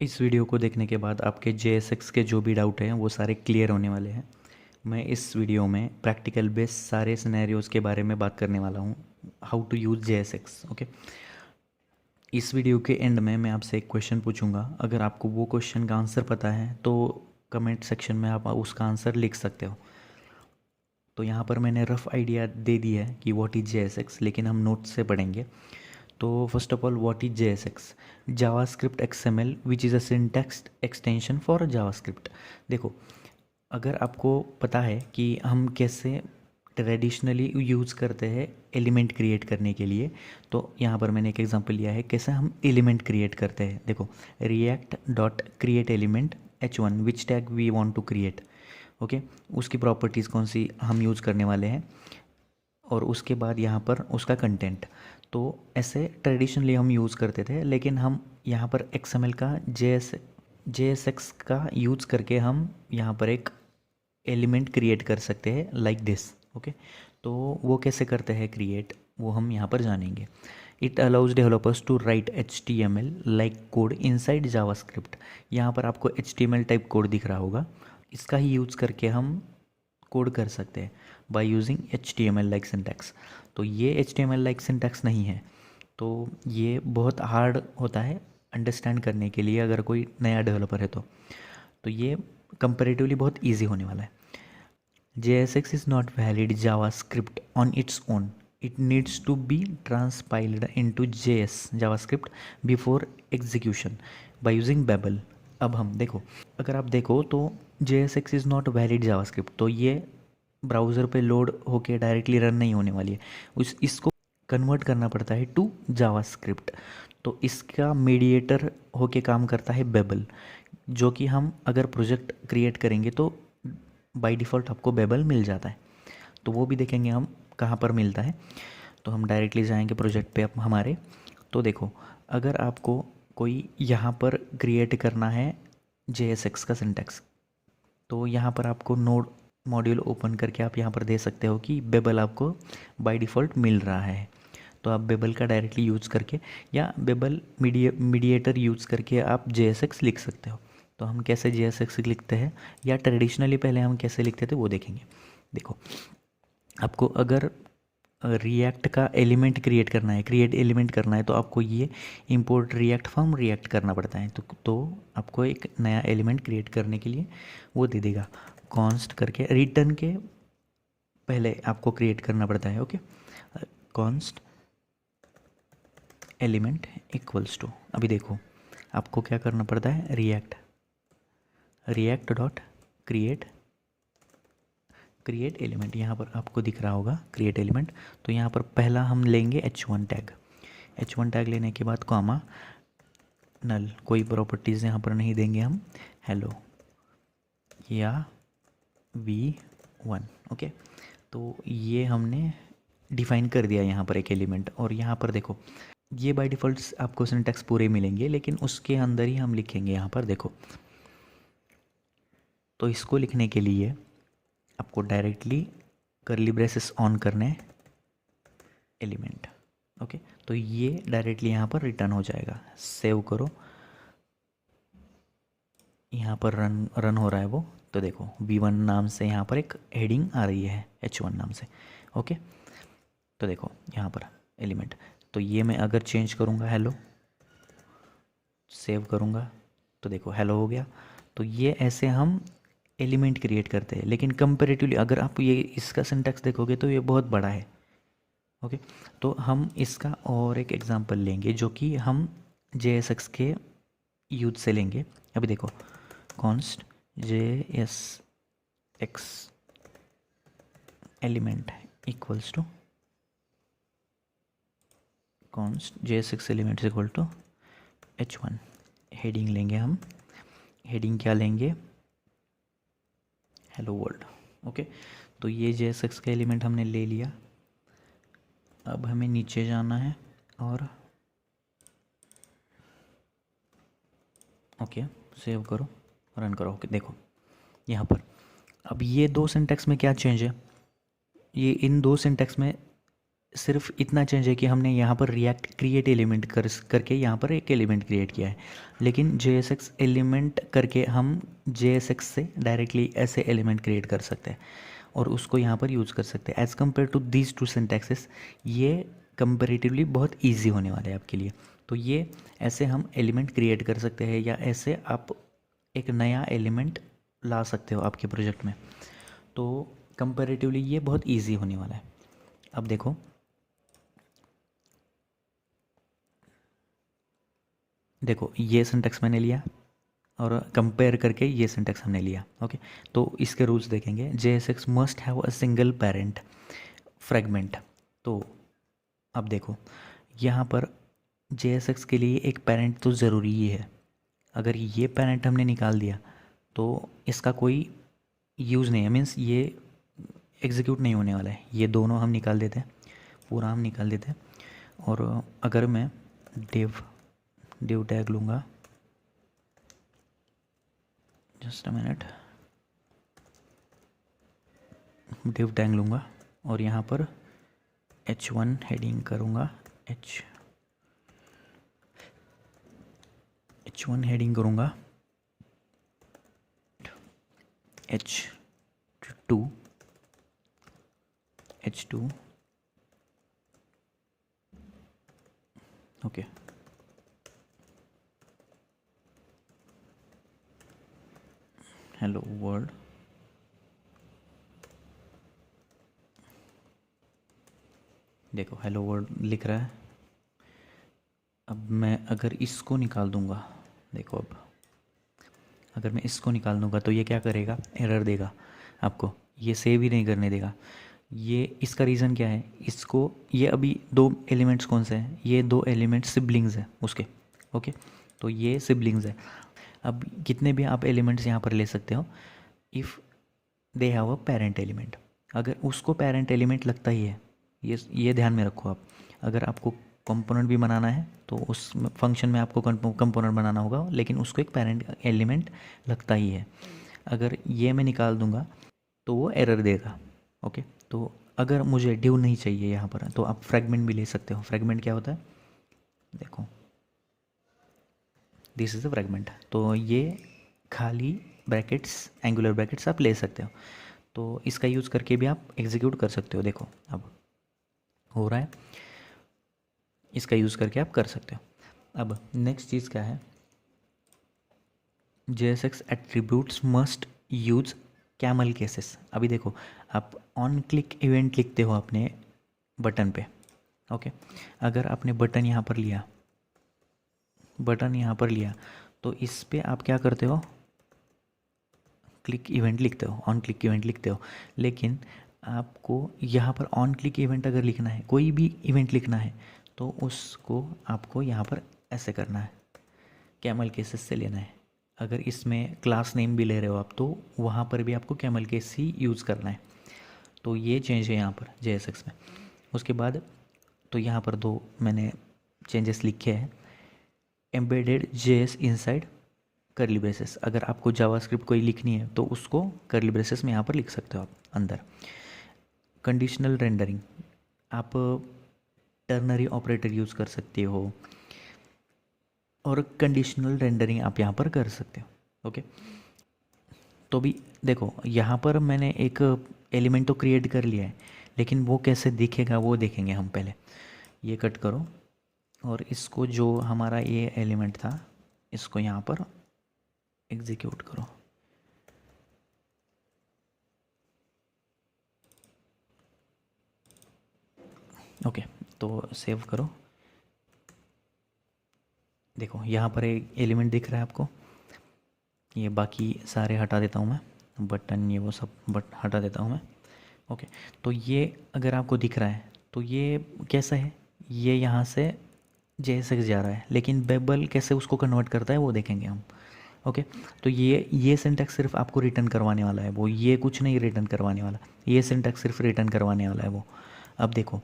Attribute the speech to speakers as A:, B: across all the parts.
A: इस वीडियो को देखने के बाद आपके JSX के जो भी डाउट हैं वो सारे क्लियर होने वाले हैं। मैं इस वीडियो में प्रैक्टिकल बेस्ड सारे सिनेरियोज़ के बारे में बात करने वाला हूँ, how to use JSX। Okay, इस वीडियो के एंड में मैं आपसे एक क्वेश्चन पूछूंगा। अगर आपको वो क्वेश्चन का आंसर पता है तो कमेंट सेक्शन में आप उसका आंसर लिख सकते हो। तो यहाँ पर मैंने रफ़ आइडिया दे दिया है कि व्हाट इज़ JSX, लेकिन हम नोट से पढ़ेंगे। तो first of all, what is JSX? JavaScript XML which is a syntax extension for JavaScript. देखो, अगर आपको पता है कि हम कैसे ट्रेडिशनली यूज़ करते हैं एलिमेंट क्रिएट करने के लिए, तो यहाँ पर मैंने एक एग्जांपल लिया है कैसे हम एलिमेंट क्रिएट करते हैं। देखो, React dot create element H1 which tag we want to create. Okay, उसकी प्रॉपर्टीज़ कौन सी हम यूज़ करने वाले हैं, और उसके बाद यहाँ पर उसका कंटेंट। तो ऐसे ट्रेडिशनली हम यूज़ करते थे, लेकिन हम यहाँ पर XML का JSX का यूज़ करके हम यहाँ पर एक एलिमेंट क्रिएट कर सकते हैं लाइक दिस। ओके, तो वो कैसे करते हैं क्रिएट, वो हम यहाँ पर जानेंगे। It allows developers to write HTML like code inside JavaScript. यहाँ पर आपको HTML टाइप कोड दिख रहा होगा, इसका ही यूज़ करके हम कोड कर सकते हैं by using HTML like syntax. तो ये HTML लाइक सिंटैक्स नहीं है, तो ये बहुत हार्ड होता है अंडरस्टैंड करने के लिए अगर कोई नया डेवलपर है तो ये कंपैरेटिवली बहुत इजी होने वाला है। JSX is not valid JavaScript on its own. It needs to be transpiled into JavaScript before execution by using Babel। अब हम देखो, अगर आप देखो तो JSX is not valid JavaScript, तो ये ब्राउज़र पे लोड होके डायरेक्टली रन नहीं होने वाली है। इसको कन्वर्ट करना पड़ता है टू जावास्क्रिप्ट। तो इसका मीडिएटर होके काम करता है बेबल, जो कि हम अगर प्रोजेक्ट क्रिएट करेंगे तो बाय डिफ़ॉल्ट आपको बेबल मिल जाता है। तो वो भी देखेंगे हम कहाँ पर मिलता है। तो हम डायरेक्टली जाएंगे प्रोजेक्ट पे हमारे। तो देखो, अगर आपको कोई यहाँ पर क्रिएट करना है JSX का सिंटैक्स, तो यहाँ पर आपको नोड मॉड्यूल ओपन करके आप यहाँ पर दे सकते हो कि बेबल आपको बाय डिफ़ॉल्ट मिल रहा है। तो आप बेबल का डायरेक्टली यूज़ करके या बेबल मीडिएटर यूज़ करके आप JSX लिख सकते हो। तो हम कैसे JSX लिखते हैं, या ट्रेडिशनली पहले हम कैसे लिखते थे वो देखेंगे। देखो, आपको अगर रिएक्ट का एलिमेंट क्रिएट करना है, क्रिएट एलिमेंट करना है, तो आपको ये इंपोर्ट रिएक्ट फ्रॉम रिएक्ट करना पड़ता है। तो आपको एक नया एलिमेंट क्रिएट करने के लिए वो दे देगा कॉन्स्ट करके। रिटर्न के पहले आपको क्रिएट करना पड़ता है। Okay, const element equals to, अभी देखो आपको क्या करना पड़ता है, रिएक्ट डॉट क्रिएट एलिमेंट। यहाँ पर आपको दिख रहा होगा क्रिएट एलिमेंट। तो यहाँ पर पहला हम लेंगे H1 टैग लेने के बाद कॉमा नल, कोई प्रॉपर्टीज़ यहाँ पर नहीं देंगे हम, हेलो या V1। ओके, तो ये हमने डिफाइन कर दिया यहाँ पर एक एलिमेंट। और यहाँ पर देखो, ये बाय डिफ़ॉल्ट आपको सिंटैक्स पूरे मिलेंगे, लेकिन उसके अंदर ही हम लिखेंगे यहाँ पर। देखो, तो इसको लिखने के लिए आपको डायरेक्टली कर्ली ब्रेसेस ऑन करने एलिमेंट। ओके, तो ये डायरेक्टली यहाँ पर रिटर्न हो जाएगा। सेव करो, यहाँ पर रन हो रहा है वो। तो देखो, V1 नाम से यहाँ पर एक हेडिंग आ रही है H1 नाम से। ओके, तो देखो यहाँ पर एलिमेंट। तो ये मैं अगर चेंज करूँगा हेलो, सेव करूँगा, तो देखो हेलो हो गया। तो ये ऐसे हम एलिमेंट क्रिएट करते हैं। लेकिन कंपेरेटिवली अगर आप ये इसका सिंटैक्स देखोगे तो ये बहुत बड़ा है। ओके, तो हम इसका और एक एग्जांपल लेंगे जो कि हम JSX के यूज से लेंगे। अभी देखो, const JSX element equals to const JSX element equal to H1। Heading लेंगे हम, हेडिंग क्या लेंगे, हेलो वर्ल्ड। ओके, तो ये JSX का एलिमेंट हमने ले लिया। अब हमें नीचे जाना है और ओके, सेव करो, रन करो। ओके, देखो यहाँ पर अब ये दो सिंटैक्स में क्या चेंज है, ये इन दो सिंटैक्स में सिर्फ इतना चेंज है कि हमने यहाँ पर रिएक्ट क्रिएट एलिमेंट करके यहाँ पर एक एलिमेंट क्रिएट किया है, लेकिन JSX एलिमेंट करके हम JSX से डायरेक्टली ऐसे एलिमेंट क्रिएट कर सकते हैं और उसको यहाँ पर यूज़ कर सकते हैं। As compare to these two syntaxes, ये कंपेरेटिवली बहुत ईजी होने वाले हैं आपके लिए। तो ये ऐसे हम एलिमेंट क्रिएट कर सकते हैं या ऐसे आप एक नया एलिमेंट ला सकते हो आपके प्रोजेक्ट में। तो कंपेरेटिवली ये बहुत ईजी होने वाला है। अब देखो, ये सिंटैक्स मैंने लिया और कंपेयर करके ये सिंटैक्स हमने लिया। ओके, तो इसके रूल्स देखेंगे। JSX must have a single parent fragment. तो अब देखो, यहाँ पर JSX के लिए एक पेरेंट तो ज़रूरी ही है। अगर ये पेरेंट हमने निकाल दिया तो इसका कोई यूज़ नहीं है, मीन्स ये एग्जीक्यूट नहीं होने वाला है। ये दोनों हम निकाल देते हैं, पूरा हम निकाल देते हैं। और अगर मैं div टैग लूँगा, just a minute, div tag लूँगा और यहाँ पर h1 हेडिंग करूँगा, h1 हेडिंग करूँगा, h2 ओके, हेलो वर्ल्ड। देखो हेलो वर्ल्ड लिख रहा है। अब मैं अगर इसको निकाल दूंगा, देखो अब अगर मैं इसको निकाल दूंगा तो ये क्या करेगा, एरर देगा आपको, ये सेव ही नहीं करने देगा। ये इसका रीज़न क्या है, इसको ये अभी दो एलिमेंट्स कौन से हैं, ये दो एलिमेंट्स सिबलिंग्स हैं उसके। ओके, तो ये सिबलिंग्स है। अब कितने भी आप एलिमेंट्स यहाँ पर ले सकते हो if they have a parent element. अगर उसको पेरेंट एलिमेंट लगता ही है, ये ध्यान में रखो आप। अगर आपको कंपोनेंट भी बनाना है तो उस फंक्शन में आपको कंपोनेंट बनाना होगा, लेकिन उसको एक पेरेंट एलिमेंट लगता ही है। अगर ये मैं निकाल दूंगा तो वो एरर देगा। ओके, तो अगर मुझे div नहीं चाहिए यहाँ पर तो आप फ्रेगमेंट भी ले सकते हो। फ्रेगमेंट क्या होता है, देखो दिस इज़ अ फ्रेगमेंट। तो ये खाली ब्रैकेट्स, एंगुलर ब्रैकेट्स आप ले सकते हो। तो इसका यूज़ करके भी आप एग्जीक्यूट कर सकते हो। देखो अब हो रहा है, इसका यूज़ करके आप कर सकते हो। अब नेक्स्ट चीज़ क्या है, JSX attributes must use camel cases. अभी देखो, आप ऑन क्लिक इवेंट लिखते हो अपने बटन पे। ओके, अगर आपने बटन यहाँ पर लिया तो इस पे आप क्या करते हो, क्लिक इवेंट लिखते हो, ऑन क्लिक इवेंट लिखते हो। लेकिन आपको यहाँ पर ऑन क्लिक इवेंट अगर लिखना है, कोई भी इवेंट लिखना है, तो उसको आपको यहाँ पर ऐसे करना है, कैमल केसेस से लेना है। अगर इसमें क्लास नेम भी ले रहे हो आप तो वहाँ पर भी आपको कैमल केस ही यूज़ करना है। तो ये चेंज है यहाँ पर JSX में। उसके बाद तो यहाँ पर दो मैंने चेंजेस लिखे हैं। Embedded JS inside curly braces. अगर आपको जावास्क्रिप्ट कोई लिखनी है तो उसको कर्ली ब्रेसेस में यहाँ पर लिख सकते हो आप अंदर। कंडीशनल रेंडरिंग, आप टर्नरी ऑपरेटर यूज़ कर सकते हो और कंडीशनल रेंडरिंग आप यहाँ पर कर सकते हो। ओके, तो भी देखो यहाँ पर मैंने एक एलिमेंट तो क्रिएट कर लिया है, लेकिन वो कैसे दिखेगा वो देखेंगे हम पहले। ये कट करो और इसको, जो हमारा ये एलिमेंट था, इसको यहाँ पर एग्जीक्यूट करो। ओके, तो सेव करो। देखो यहाँ पर एक एलिमेंट दिख रहा है आपको। ये बाकी सारे हटा देता हूँ मैं, बटन ये वो सब हटा देता हूँ मैं। ओके, तो ये अगर आपको दिख रहा है तो ये कैसा है, ये यहाँ से JSX जा रहा है, लेकिन बेबल कैसे उसको कन्वर्ट करता है वो देखेंगे हम। ओके, तो ये सिंटैक्स सिर्फ आपको रिटर्न करवाने वाला है वो, ये कुछ नहीं रिटर्न करवाने वाला, ये सिंटैक्स सिर्फ रिटर्न करवाने वाला है वो। अब देखो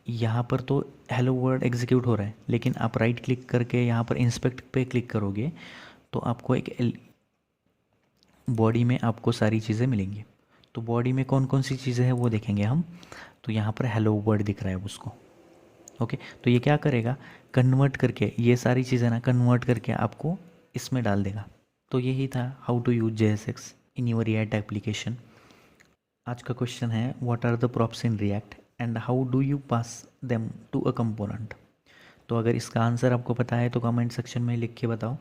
A: यहाँ पर तो हेलो वर्ल्ड एग्जीक्यूट हो रहा है, लेकिन आप राइट क्लिक करके यहाँ पर इंस्पेक्ट पे क्लिक करोगे तो आपको एक बॉडी में आपको सारी चीज़ें मिलेंगी। तो बॉडी में कौन कौन सी चीज़ें हैं वो देखेंगे हम। तो यहाँ पर हेलो वर्ड दिख रहा है उसको। ओके, तो ये क्या करेगा, कन्वर्ट करके ये सारी चीज़ें ना कन्वर्ट करके आपको इसमें डाल देगा। तो यही था how to use JSX in your React application. आज का क्वेश्चन है what are the props in React and how do you pass them to a component. तो अगर इसका आंसर आपको पता है तो कमेंट सेक्शन में लिख के बताओ।